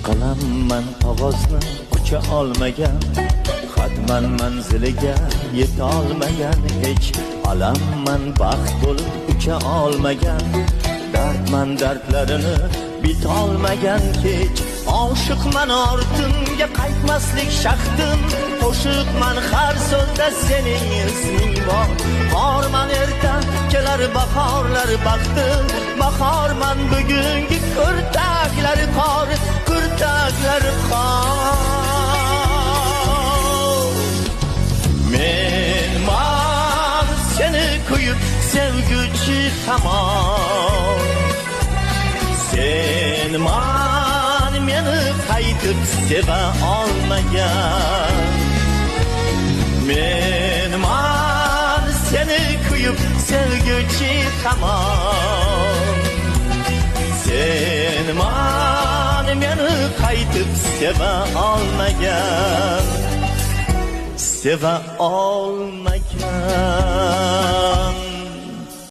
Qalamman qog'ozni qucha olmagan, xatman manziliga yetolmagan, hech alamman baxt bo'lib ucha olmagan, dardman dardlarini bitolmagan kech. Oshiqman ortimga qaytmaslik shaxtim, qo'shiqman har so'zda sening isming bor. Qorman erta kelar bahorlar baxtim, bahorman bugungi kurtaklari qor, kurtaklari qor. Men seni kuyib sevguchi tamom, sen meni qaytib seva olmagan. Men seni kuyib sevguchi tamom, sen meni qaytib seva olmagan, seva olmagan.